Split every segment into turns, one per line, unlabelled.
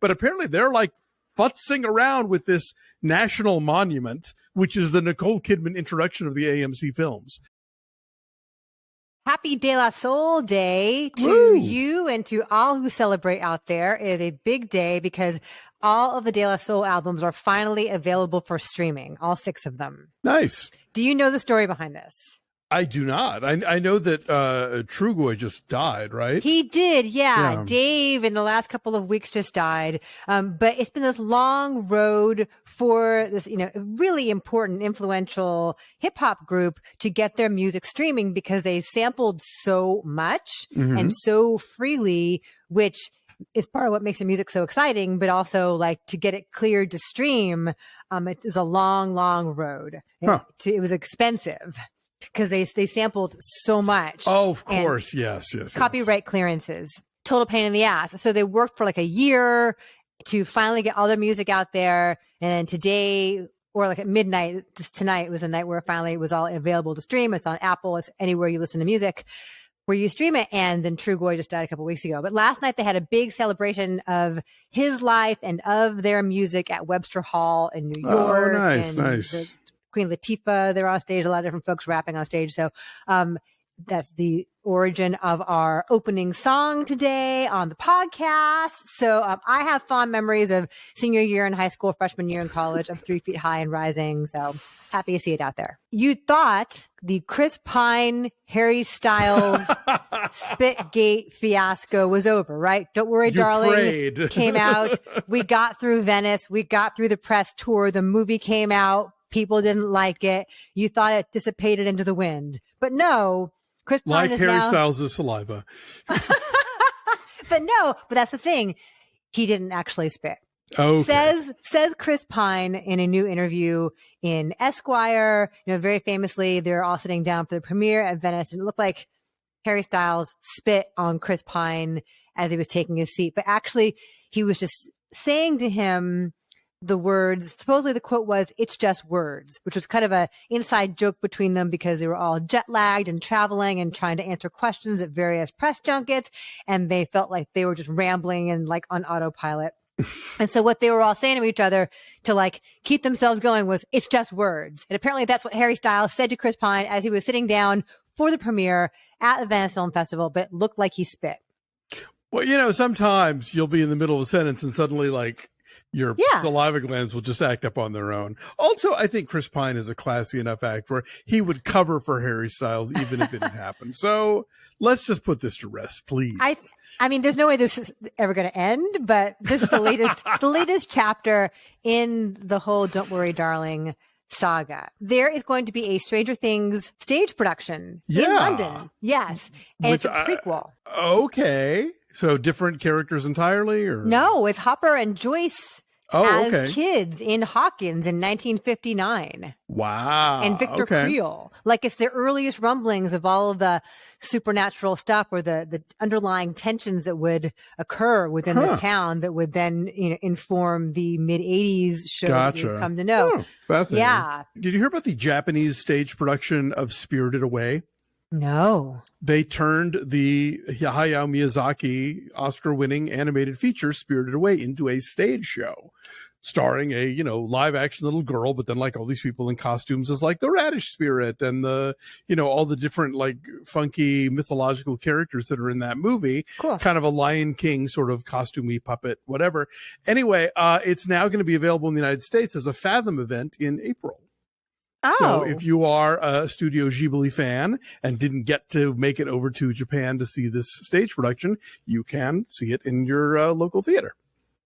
but apparently they're like futzing around with this national monument, which is the Nicole Kidman introduction of the AMC films.
Happy De La Soul Day to
Woo!
you and to all who celebrate out there. It is a big day because all of the De La Soul albums are finally available for streaming, all 6 of them.
Nice.
Do you know the story behind this?
I do not. I know that Trugoy just died, right?
He did, yeah. Dave in the last couple of weeks just died. But it's been this long road for this, really important, influential hip hop group to get their music streaming because they sampled so much and so freely, which is part of what makes the music so exciting, but also like to get it cleared to stream. It was a long, long road. It was expensive. Because they sampled so much.
Oh, of course. Yes.
Copyright clearances. Total pain in the ass. So they worked for like a year to finally get all their music out there. And today, or like at midnight, just tonight was the night where finally it was all available to stream. It's on Apple. It's anywhere you listen to music where you stream it. And then Trugoy just died a couple weeks ago. But last night they had a big celebration of his life and of their music at Webster Hall in New York.
Oh, nice.
Queen Latifah, they're on stage, a lot of different folks rapping on stage. So that's the origin of our opening song today on the podcast. So I have fond memories of senior year in high school, freshman year in college of 3 Feet High and Rising. So happy to see it out there. You thought the Chris Pine, Harry Styles Spitgate fiasco was over, right? Don't worry, darling. Came out. We got through Venice. We got through the press tour. The movie came out. People didn't like it. You thought it dissipated into the wind. But no, Chris Pine is
Harry Styles' saliva.
But that's the thing. He didn't actually spit.
Okay.
Says Chris Pine in a new interview in Esquire. Very famously, they're all sitting down for the premiere at Venice, and it looked like Harry Styles spit on Chris Pine as he was taking his seat. But actually, he was just saying to him the words, supposedly the quote was, "It's just words," which was kind of a inside joke between them because they were all jet lagged and traveling and trying to answer questions at various press junkets. And they felt like they were just rambling and like on autopilot. And so what they were all saying to each other to like keep themselves going was, "It's just words." And apparently that's what Harry Styles said to Chris Pine as he was sitting down for the premiere at the Venice Film Festival, but it looked like he spit.
Well, sometimes you'll be in the middle of a sentence and suddenly like your saliva glands will just act up on their own. Also, I think Chris Pine is a classy enough actor. He would cover for Harry Styles even if it didn't happen. So let's just put this to rest, please.
I mean, there's no way this is ever going to end, but this is the latest chapter in the whole "Don't Worry, Darling" saga. There is going to be a Stranger Things stage production in London. Yes. And it's a prequel.
Okay. So different characters entirely, or
no? It's Hopper and Joyce as kids in Hawkins in 1959.
Wow!
And Victor Creel. Like it's the earliest rumblings of all of the supernatural stuff, or the underlying tensions that would occur within this town that would then inform the mid 80s show that you've come to know.
Oh, fascinating.
Yeah.
Did you hear about the Japanese stage production of Spirited Away?
No.
They turned the Hayao Miyazaki Oscar-winning animated feature Spirited Away into a stage show starring a, live action little girl, but then like all these people in costumes as like the Radish Spirit and the, all the different like funky mythological characters that are in that movie.
Cool.
Kind of a Lion King sort of costumey puppet, whatever. Anyway, it's now going to be available in the United States as a Fathom event in April.
Oh.
So if you are a Studio Ghibli fan and didn't get to make it over to Japan to see this stage production, you can see it in your local theater.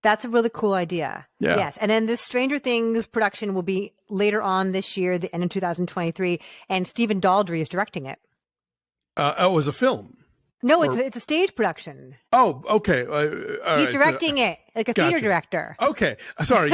That's a really cool idea.
Yeah.
Yes. And then this Stranger Things production will be later on this year, the end of 2023, and Stephen Daldry is directing it.
It was a film.
No, it's a stage production.
Oh, okay.
He's directing it like a theater director.
Okay. Sorry.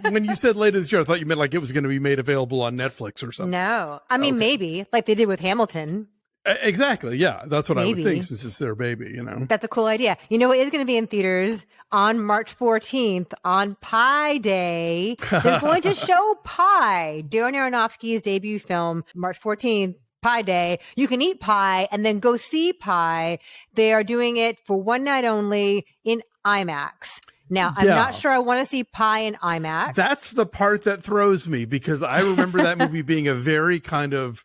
When you said later this year, I thought you meant like it was going to be made available on Netflix or something.
No. I mean, maybe like they did with Hamilton.
Exactly. Yeah. That's what I would think since it's their baby,
That's a cool idea. You know what is going to be in theaters on March 14th on Pi Day? They're going to show Pi, Darren Aronofsky's debut film, March 14th. Pie Day. You can eat pie and then go see Pie. They are doing it for one night only in IMAX. Now, I'm not sure I want to see Pi in IMAX.
That's the part that throws me, because I remember that movie being a very kind of,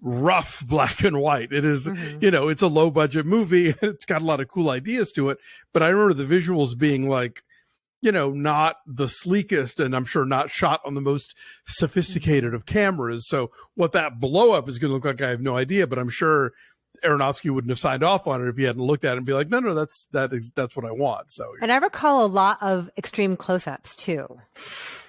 rough black and white. It is, it's a low budget movie. It's got a lot of cool ideas to it. But I remember the visuals being like, not the sleekest, and I'm sure not shot on the most sophisticated of cameras. So what that blow up is going to look like, I have no idea, but I'm sure Aronofsky wouldn't have signed off on it if he hadn't looked at it and be like, no, that's what I want. So,
and I recall a lot of extreme close-ups too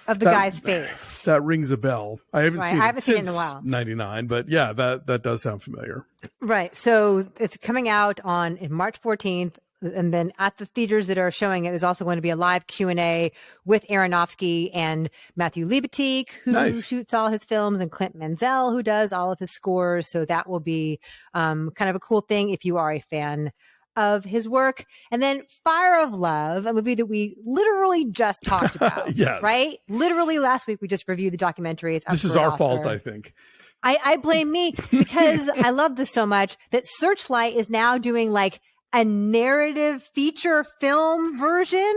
of the guy's face.
That rings a bell. I haven't seen it
seen it
since
in a while.
99, but yeah, that does sound familiar.
Right. So it's coming out on March 14th. And then at the theaters that are showing it, there's also going to be a live Q&A with Aronofsky and Matthew Libatique, who shoots all his films, and Clint Mansell, who does all of his scores. So that will be kind of a cool thing if you are a fan of his work. And then Fire of Love, a movie that we literally just talked about.
Yes.
Right? Literally last week, we just reviewed the documentary.
This is our fault, I think.
I blame me, because I love this so much that Searchlight is now doing like a narrative feature film version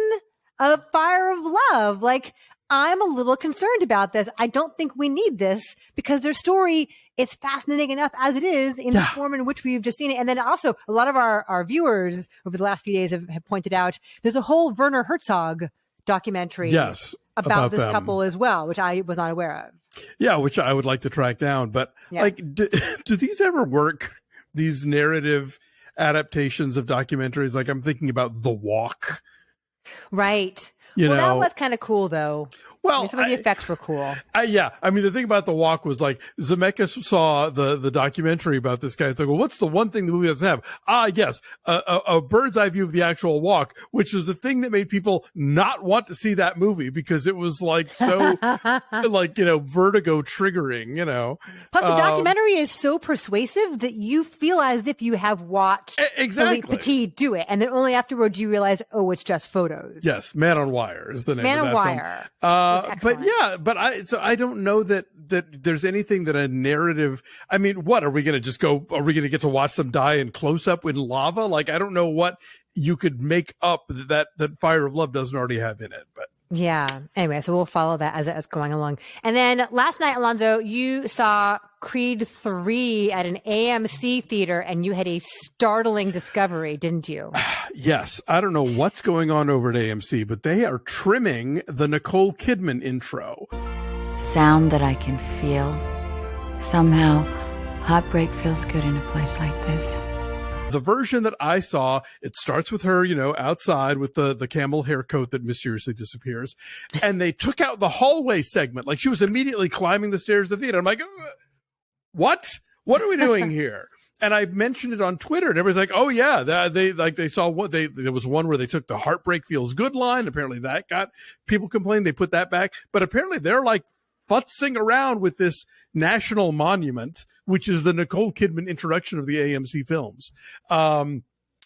of Fire of Love. Like, I'm a little concerned about this. I don't think we need this, because their story is fascinating enough as it is in the form in which we've just seen it. And then also a lot of our viewers over the last few days have pointed out there's a whole Werner Herzog documentary about this couple as well, which I was not aware of.
Yeah, which I would like to track down. But like, do these ever work? These narrative adaptations of documentaries? Like, I'm thinking about The Walk.
Right. That was kind of cool, though.
Well,
some of the effects were cool.
Yeah. I mean, the thing about The Walk was like, Zemeckis saw the documentary about this guy. It's like, well, what's the one thing the movie doesn't have? Yes, a bird's eye view of the actual walk, which is the thing that made people not want to see that movie, because it was like so, like, vertigo triggering,
Plus, the documentary is so persuasive that you feel as if you have watched Philippe Petit do it. And then only afterwards you realize, oh, it's just photos.
Yes. Man on Wire is the name of that
Wire.
film. I don't know that there's anything that a narrative, I mean, what are we going to get to watch them die in close up in lava? Like, I don't know what you could make up that Fire of Love doesn't already have in it, but.
Yeah. Anyway, so we'll follow that as it's going along. And then last night, Alonso, you saw Creed 3 at an AMC theater, and you had a startling discovery, didn't you?
Yes. I don't know what's going on over at AMC, but they are trimming the Nicole Kidman intro.
Sound that I can feel. Somehow, heartbreak feels good in a place like this.
The version that I saw, it starts with her, outside with the camel hair coat that mysteriously disappears. And they took out the hallway segment. Like, she was immediately climbing the stairs of the theater. I'm like, what? What are we doing here? And I mentioned it on Twitter, and everybody's like, oh yeah, they saw there was one where they took the heartbreak feels good line. Apparently that got people complaining. They put that back, but apparently they're like futzing around with this national monument, which is the Nicole Kidman introduction of the AMC films.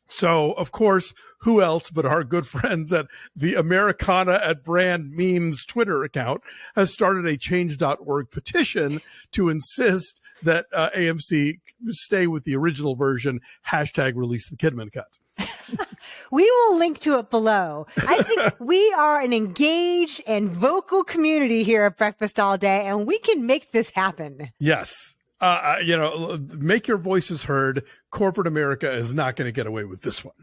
So, of course, who else but our good friends at the Americana at Brand Memes Twitter account has started a change.org petition to insist that AMC stay with the original version, #release the Kidman cut.
We will link to it below. I think we are an engaged and vocal community here at Breakfast All Day, and we can make this happen.
Yes. Make your voices heard. Corporate America is not going to get away with this one.